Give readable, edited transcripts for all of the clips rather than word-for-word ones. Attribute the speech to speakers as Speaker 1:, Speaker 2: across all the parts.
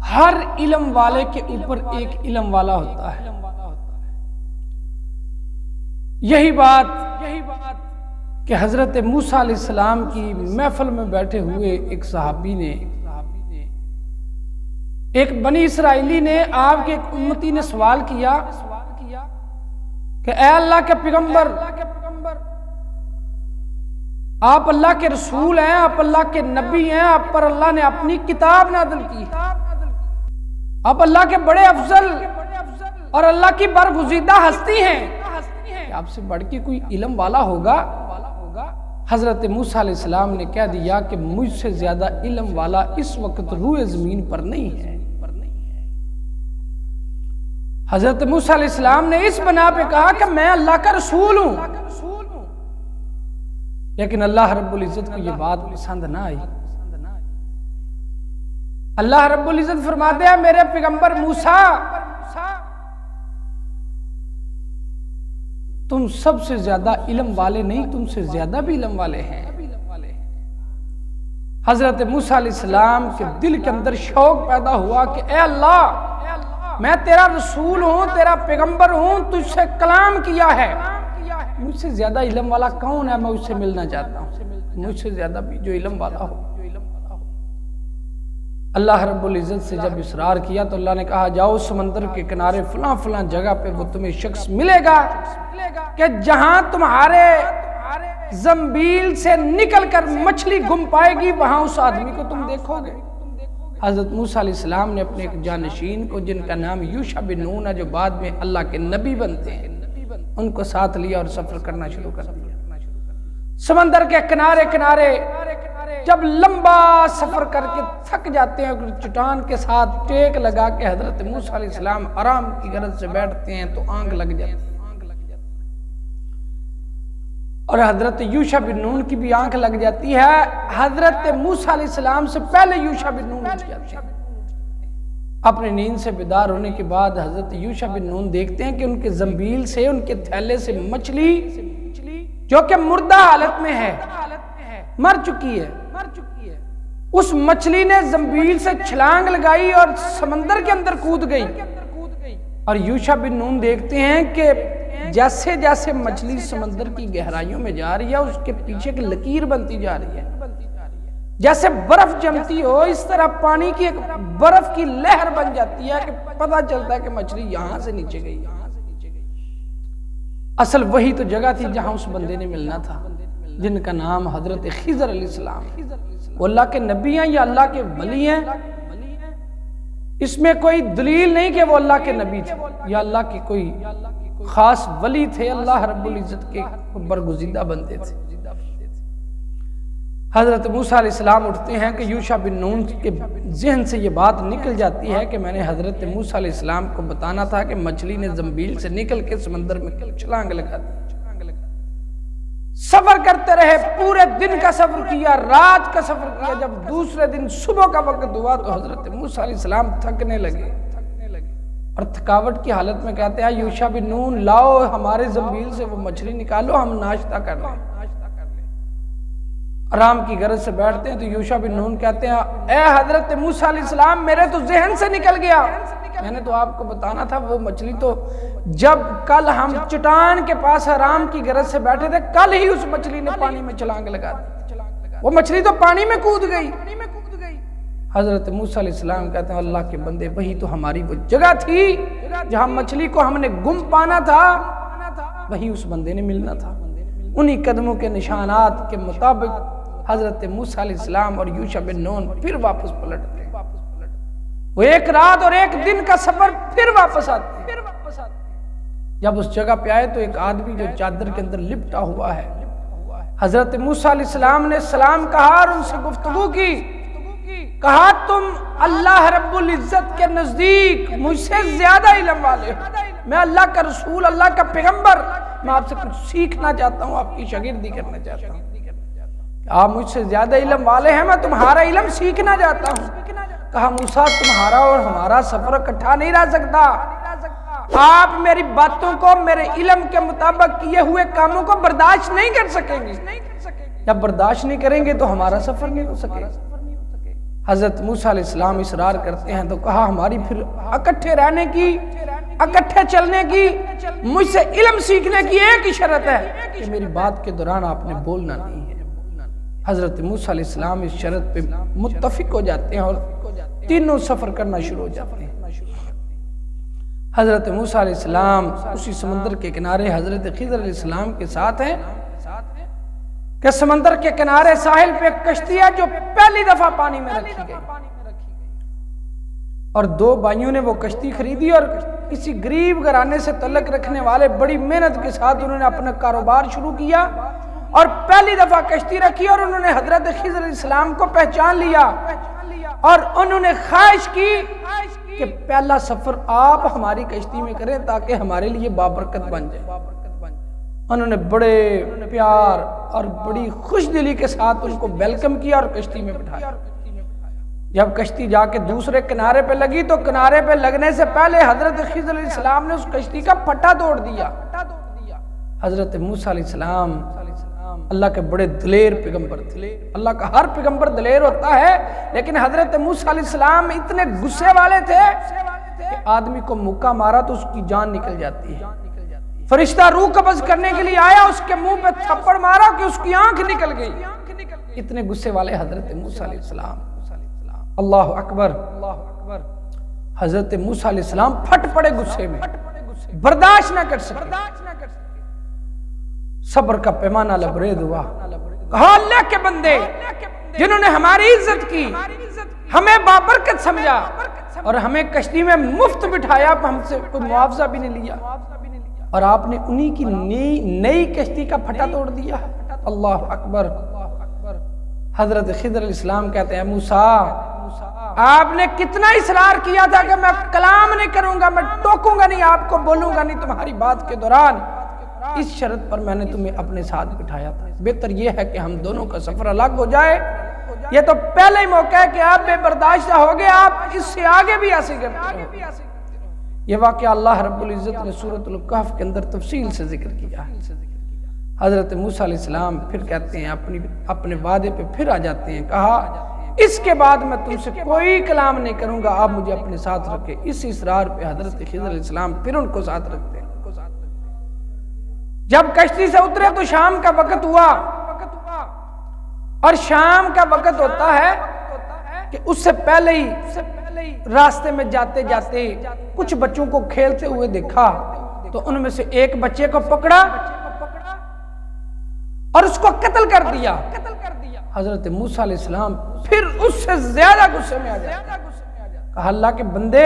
Speaker 1: ہر علم والے کے اوپر ایک علم والا ہوتا ہے۔ یہی بات کہ حضرت موسیٰ علیہ السلام کی محفل میں بیٹھے ہوئے ایک صحابی نے، ایک بنی اسرائیلی نے، آپ کے ایک امتی نے سوال کیا کہ اے اللہ کے پیغمبر، آپ اللہ کے رسول ہیں، آپ اللہ کے نبی ہیں، آپ پر اللہ نے اپنی کتاب نازل کی، آپ اللہ کے بڑے افضل اور اللہ کی برگزیدہ ہستی ہیں، آپ سے بڑھ کے کوئی علم والا ہوگا؟ حضرت موسیٰ علیہ السلام نے کہہ دیا کہ مجھ سے زیادہ علم والا اس وقت روئے زمین پر نہیں ہے۔ حضرت موسیٰ علیہ السلام نے اس بنا پہ کہا کہ میں اللہ کا رسول ہوں، لیکن اللہ رب العزت کو یہ بات پسند نہ آئی۔ اللہ رب العزت فرماتے ہیں میرے پیغمبر موسیٰ، تم سب سے زیادہ علم والے نہیں، تم سے زیادہ بھی علم والے ہیں۔ حضرت موسیٰ علیہ السلام کے دل کے اندر شوق پیدا ہوا کہ اے اللہ، میں تیرا رسول ہوں، تیرا پیغمبر ہوں، تجھ سے کلام کیا ہے، مجھ سے زیادہ علم والا کون ہے؟ میں اس سے ملنا چاہتا ہوں، مجھ سے زیادہ بھی جو علم والا ہو۔ اللہ رب العزت سے جب اصرار کیا تو اللہ نے کہا جاؤ سمندر کے کنارے فلاں فلاں جگہ پہ وہ تمہیں شخص ملے گا کہ جہاں تمہارے زنبیل سے نکل کر مچھلی گم پائے گی، وہاں اس آدمی کو تم دیکھو گے۔ حضرت موسیٰ علیہ السلام نے اپنے ایک جانشین کو، جن کا نام یوشع بن نون ہے، جو بعد میں اللہ کے نبی بنتے ہیں، ان کو ساتھ لیا اور سفر کرنا شروع کر دیا۔ سمندر کے کنارے کنارے جب لمبا سفر کر کے تھک جاتے ہیں، چٹان کے ساتھ ٹیک لگا کے حضرت موسیٰ علیہ السلام آرام کی غرض سے بیٹھتے ہیں تو آنکھ لگ جاتی ہے، اور حضرت یوشع بن نون کی بھی آنکھ لگ جاتی ہے۔ حضرت موسیٰ علیہ السلام سے پہلے یوشع بن نون اٹھ جاتے ہیں۔ اپنے نیند سے بیدار ہونے کے بعد حضرت یوشع بن نون دیکھتے ہیں کہ ان کے زنبیل سے، ان کے تھیلے سے مچھلی جو کہ مردہ حالت میں ہے، مر چکی ہے، اس مچھلی نے زنبیل سے چھلانگ لگائی اور سمندر کے اندر کود گئی۔ اور یوشع بن نون دیکھتے ہیں کہ جیسے جیسے مچھلی سمندر کی گہرائیوں میں جا رہی ہے، اس کے پیچھے کی لکیر بنتی جا رہی ہے، جیسے برف جمتی ہو اس طرح پانی کی ایک برف کی لہر بن جاتی ہے کہ پتہ چلتا ہے کہ مچھلی یہاں سے نیچے گئی۔ اصل وہی تو جگہ تھی جہاں اس بندے نے ملنا تھا، جن کا نام حضرت خضر علیہ السلام، وہ اللہ کے نبی ہیں یا اللہ کے ولی ہیں، اس میں کوئی دلیل نہیں کہ وہ اللہ کے نبی تھے یا اللہ کے کوئی خاص ولی تھے، اللہ رب العزت کے برگزیدہ بندے تھے۔ حضرت موسیٰ علیہ السلام اٹھتے ہیں کہ یوشع بن نون کے ذہن سے یہ بات نکل جاتی ہے کہ میں نے حضرت موسیٰ علیہ السلام کو بتانا تھا کہ مچھلی نے زنبیل سے نکل کے سمندر میں چھلانگ لگا دی۔ سفر کرتے رہے، پورے دن کا سفر کیا، رات کا سفر کیا۔ جب دوسرے دن صبح کا وقت ہوا تو حضرت موسیٰ علیہ السلام تھکنے لگے، اور تھکاوٹ کی حالت میں کہتے ہیں یوشع بن نون لاؤ ہمارے زنبیل سے وہ مچھلی نکالو، ہم ناشتہ کر لیں۔ آرام کی غرض سے بیٹھتے ہیں تو یوشع بن نون کہتے ہیں اے حضرت موسیٰ علیہ السلام، میرے تو ذہن سے نکل گیا، میں نے تو آپ کو بتانا تھا، وہ مچھلی تو جب کل ہم چٹان کے پاس آرام کی غرض سے بیٹھے تھے، کل ہی اس مچھلی نے پانی میں چھلانگ لگا دی، وہ مچھلی تو پانی میں کود گئی۔ حضرت موسیٰ علیہ السلام کہتے ہیں اللہ کے بندے، وہی تو ہماری وہ جگہ تھی جہاں مچھلی کو ہم نے گم پانا تھا، وہی اس بندے نے ملنا تھا۔ انہی قدموں کے نشانات کے مطابق حضرت موسیٰ علیہ السلام اور یوشع بن نون پھر واپس پلٹتے ہیں، وہ ایک رات اور ایک دن کا سفر پھر واپس آتے ہیں۔ جب اس جگہ پہ آئے تو ایک آدمی جو چادر کے اندر لپٹا ہوا ہے، حضرت موسیٰ علیہ السلام نے سلام کہا اور ان سے گفتگو کی، کہا تم اللہ رب العزت کے نزدیک مجھ سے زیادہ علم والے ہو، میں اللہ کا رسول، اللہ کا پیغمبر، میں آپ سے کچھ سیکھنا چاہتا ہوں، آپ کی شاگردی کرنا چاہتا ہوں، آپ مجھ سے زیادہ علم والے ہیں، میں تمہارا علم سیکھنا چاہتا ہوں۔ کہا موسیٰ تمہارا اور ہمارا سفر اکٹھا نہیں رہ سکتا، آپ میری باتوں کو میرے علم کے مطابق کیے ہوئے کاموں کو برداشت نہیں کر سکیں گے، جب برداشت نہیں کریں گے تو ہمارا سفر نہیں ہو سکے۔ حضرت موسیٰ علیہ السلام اصرار کرتے ہیں تو کہا ہماری پھر اکٹھے رہنے کی، اکٹھے چلنے کی، مجھ سے علم سیکھنے کی ایک ہی شرط ہے کہ میری بات کے دوران آپ نے بولنا نہیں ہے۔ حضرت موسیٰ علیہ السلام اس شرط پہ متفق ہو جاتے ہیں اور تینوں سفر کرنا شروع ہو جاتے ہیں۔ حضرت موسیٰ علیہ السلام اسی سمندر کے کنارے حضرت خضر علیہ السلام کے ساتھ ہیں کہ سمندر کے کنارے ساحل پہ ایک کشتی ہے جو پہلی دفعہ پانی میں رکھی گئی، اور دو بھائیوں نے وہ کشتی خریدی اور کسی غریب گھرانے سے تعلق رکھنے والے بڑی محنت کے ساتھ انہوں نے اپنا کاروبار شروع کیا اور پہلی دفعہ کشتی رکھی، اور انہوں نے حضرت خضر علیہ السلام کو پہچان لیا اور انہوں نے خواہش کی کہ پہلا سفر آپ ہماری کشتی میں کریں تاکہ ہمارے لیے بابرکت بن جائے۔ انہوں نے بڑے پیار اور بڑی خوش دلی کے ساتھ ان کو ویلکم کیا اور کشتی میں بٹھایا۔ جب کشتی جا کے دوسرے کنارے پہ لگی تو کنارے پہ لگنے سے پہلے حضرت خضر علیہ السلام نے اس کشتی کا پٹا توڑ دیا۔ حضرت موسیٰ علیہ السلام اللہ کے بڑے دلیر پیغمبر تھے، اللہ کا ہر پیغمبر دلیر ہوتا ہے، لیکن حضرت موسیٰ علیہ السلام اتنے غصے والے تھے کہ آدمی کو مکہ مارا تو اس کی جان نکل جاتی ہے۔ فرشتہ روح قبض کرنے کے لیے آیا، اس کے منہ پہ تھپڑ مارا کہ اس کی آنکھ نکل گئی، اتنے غصے والے حضرت موسیٰ علیہ السلام۔ اللہ اکبر، حضرت موسیٰ علیہ السلام پھٹ پڑے غصے میں، برداشت نہ کر سکے، صبر کا پیمانہ لبریز ہوا۔ کہا اللہ کے بندے جنہوں نے ہماری عزت کی، ہمیں بابرکت سمجھا اور ہمیں کشتی میں مفت بٹھایا، ہم سے کوئی معاوضہ بھی نہیں لیا، اور آپ نے انہی کی نئی کشتی کا پھٹا توڑ دیا۔ اللہ اکبر۔ حضرت خضر علیہ السلام کہتے ہیں موسیٰ آپ نے کتنا اصرار کیا تھا کہ میں کلام نہیں کروں گا، میں ٹوکوں گا نہیں، آپ کو بولوں گا نہیں تمہاری بات کے دوران، اس شرط پر میں نے تمہیں اپنے ساتھ بٹھایا تھا۔ بہتر یہ ہے کہ ہم دونوں کا سفر الگ ہو جائے، یہ تو پہلے ہی موقع ہے کہ آپ بے برداشتہ ہو گئے، آپ اس سے آگے بھی ایسے کرتے ہو۔ یہ واقعہ اللہ رب العزت نے سورۃ الکہف کے اندر تفصیل سے ذکر کیا ہے۔ حضرت موسیٰ علیہ السلام پھر کہتے ہیں اپنے وعدے پہ پھر آ جاتے ہیں، کہا اس کے بعد میں تم سے کوئی کلام نہیں کروں گا، آپ مجھے اپنے ساتھ رکھیں۔ اس اصرار پہ حضرت خضر علیہ السلام پھر ان کو ساتھ رکھتے ہیں۔ جب کشتی سے اترے تو شام کا وقت ہوا، اور شام کا وقت ہوتا ہے کہ اس سے پہلے ہی راستے میں جاتے جاتے کچھ بچوں کو کھیلتے ہوئے دیکھا، تو ان میں سے ایک بچے کو پکڑا اور اس کو قتل کر دیا۔ حضرت موسیٰ علیہ السلام پھر اس سے زیادہ غصے میں آ جاتے ہیں، کہا اللہ کے بندے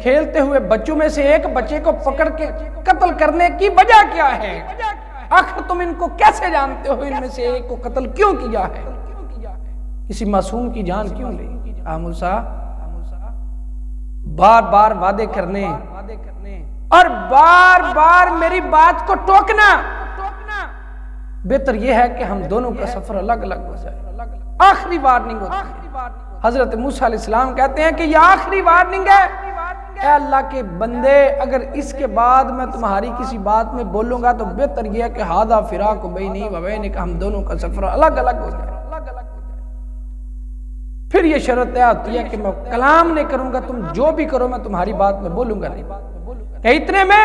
Speaker 1: کھیلتے ہوئے بچوں میں سے ایک بچے کو پکڑ کے قتل کرنے کی وجہ کیا ہے؟ آخر تم ان کو کیسے جانتے ہو؟ ان میں سے ایک کو قتل کیوں کیا ہے؟ کسی معصوم کی جان کیوں لی؟ موسیٰ بار بار وعدے کرنے اور بار بار میری بات کو ٹوکنا، بہتر یہ ہے کہ ہم دونوں کا سفر الگ الگ ہو جائے۔ آخری وارننگ ہوتی ہے۔ حضرت موسیٰ علیہ السلام کہتے ہیں کہ یہ آخری وارننگ ہے، اے اللہ کے بندے اگر اس کے بعد میں تمہاری کسی بات میں بولوں گا تو بہتر یہ ہے کہ ھذا فراق بینی و بینک، ہم دونوں کا سفر الگ الگ ہو جائے۔ پھر یہ شرط طے ہوتی ہے کہ میں کلام نہیں کروں گا، تم جو بھی کرو میں تمہاری بات میں بولوں گا نہیں۔ اتنے میں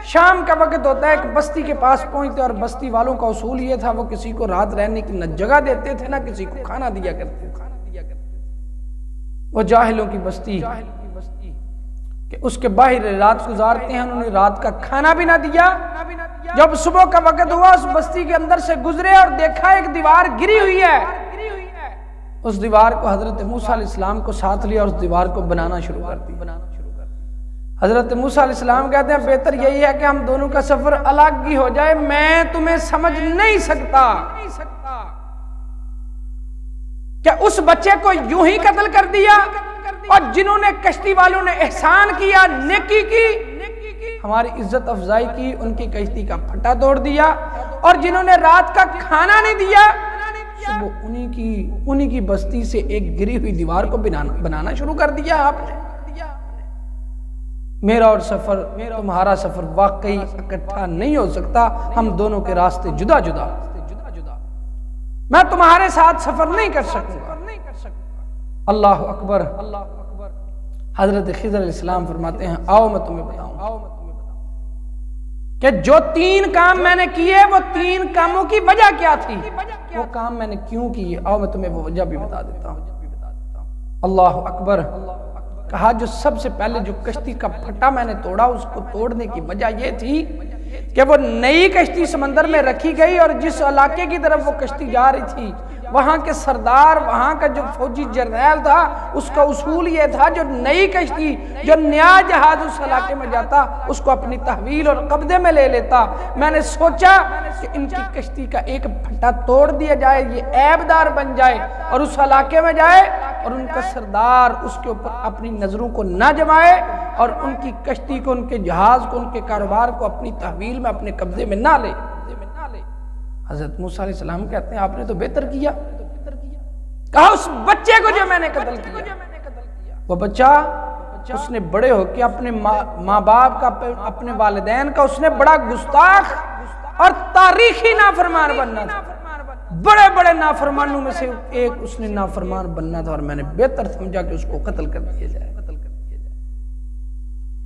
Speaker 1: شام کا وقت ہوتا ہے، ایک بستی کے پاس پہنچتے، اور بستی والوں کا اصول یہ تھا وہ کسی کو رات رہنے کی نہ جگہ دیتے تھے نہ کسی کو کھانا دیا کرتے تھے۔ وہ جاہلوں کی بستی کہ اس کے باہر رات گزارتے ہیں، انہوں نے رات کا کھانا بھی نہ دیا۔ جب صبح کا وقت ہوا اس بستی کے اندر سے گزرے اور دیکھا ایک دیوار گری ہوئی ہے، اس دیوار کو حضرت موسیٰ علیہ السلام کو ساتھ لیا اور اس دیوار کو بنانا شروع کر دی۔ حضرت موسیٰ علیہ السلام کہتے ہیں بہتر یہی ہے کہ ہم دونوں کا سفر الگ ہی ہو جائے، میں تمہیں سمجھ نہیں سکتا کہ اس بچے کو یوں ہی قتل کر دیا، اور جنہوں نے کشتی والوں نے احسان کیا، نیکی کی، ہماری عزت افزائی کی، ان کی کشتی کا پھٹا توڑ دیا، اور جنہوں نے رات کا کھانا نہیں دیا صبح انہی کی بستی سے ایک گری ہوئی دیوار کو بنانا شروع کر دیا آپ نے۔ میرا اور سفر، تمہارا سفر واقعی اکٹھا نہیں ہو سکتا، ہم دونوں کے راستے جدا جدا، میں تمہارے ساتھ سفر نہیں کر سکوں گا۔ اللہ اکبر۔ حضرت خضر علیہ السلام فرماتے ہیں آؤ میں تمہیں بتاؤں کہ جو 3 کام میں نے کیے وہ 3 کاموں کی وجہ کیا تھی، وہ کام میں نے کیوں کیے، آؤ میں تمہیں وہ وجہ بھی بتا دیتا ہوں۔ اللہ اکبر۔ کہا جو سب سے پہلے جو کشتی کا پھٹا میں نے توڑا، اس کو توڑنے کی وجہ یہ تھی کہ وہ نئی کشتی سمندر میں رکھی گئی اور جس علاقے کی طرف وہ کشتی جا رہی تھی وہاں کے سردار، وہاں کا جو فوجی جرنیل تھا، اس کا اصول یہ تھا جو نئی کشتی، جو نیا جہاز اس علاقے میں جاتا اس کو اپنی تحویل اور قبضے میں لے لیتا۔ میں نے سوچا کہ ان کی کشتی کا ایک پھٹا توڑ دیا جائے، یہ عیب دار بن جائے اور اس علاقے میں جائے اور ان کا سردار اس کے اوپر اپنی نظروں کو نہ جمائے اور ان کی کشتی کو، ان کے جہاز کو، ان کے کاروبار کو اپنی تحویل میں، اپنے قبضے میں نہ لے۔ حضرت موسیٰ علیہ السلام کہتے ہیں آپ نے تو بہتر کیا۔ کہا اس بچے کو جو میں نے قتل کیا، وہ بچہ اس نے بڑے ہو کے اپنے ماں باپ کا، اپنے والدین کا، اس نے بڑا گستاخ اور تاریخی نافرمان بننا تھا، بڑے بڑے نافرمانوں میں سے ایک اس نے نافرمان بننا تھا، اور میں نے بہتر سمجھا کہ اس کو قتل کر دیا جائے۔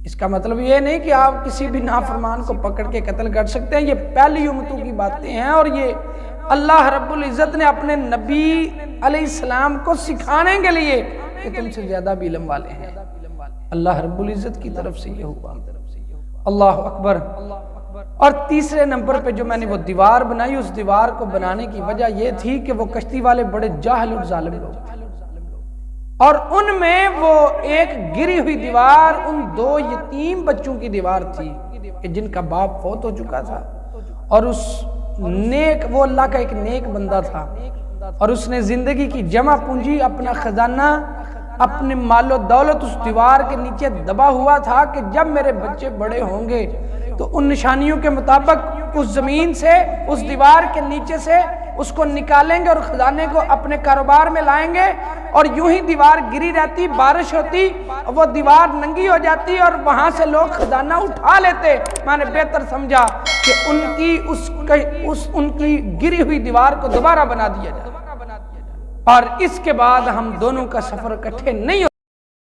Speaker 1: اس کا مطلب یہ نہیں کہ آپ کسی بھی نافرمان کو پکڑ کے قتل کر سکتے ہیں، یہ پہلی امتوں کی باتیں ہیں اور یہ اللہ رب العزت نے اپنے نبی علیہ السلام کو سکھانے کے لیے کہ تم سے زیادہ بھی علم والے ہیں، اللہ رب العزت کی طرف سے یہ ہوا۔ اللہ اکبر۔ اور تیسرے نمبر پہ جو میں نے وہ دیوار بنائی، اس دیوار کو بنانے کی وجہ یہ تھی کہ وہ کشتی والے بڑے جاہل اور ظالم لوگ تھے، اور ان میں وہ ایک گری ہوئی دیوار ان 2 یتیم بچوں کی دیوار تھی کہ جن کا باپ فوت ہو چکا تھا، اور اس نیک، وہ اللہ کا ایک نیک بندہ تھا اور اس نے زندگی کی جمع پونجی، اپنا خزانہ، اپنے مال و دولت اس دیوار کے نیچے دبا ہوا تھا کہ جب میرے بچے بڑے ہوں گے تو ان نشانیوں کے مطابق اس زمین سے، اس دیوار کے نیچے سے اس کو نکالیں گے اور خزانے کو اپنے کاروبار میں لائیں گے، اور یوں ہی دیوار گری رہتی، بارش ہوتی، وہ دیوار ننگی ہو جاتی اور وہاں سے لوگ خزانہ اٹھا لیتے۔ میں نے بہتر سمجھا کہ ان کی گری ہوئی دیوار کو دوبارہ بنا دیا جائے، اور اس کے بعد ہم دونوں کا سفر اکٹھے نہیں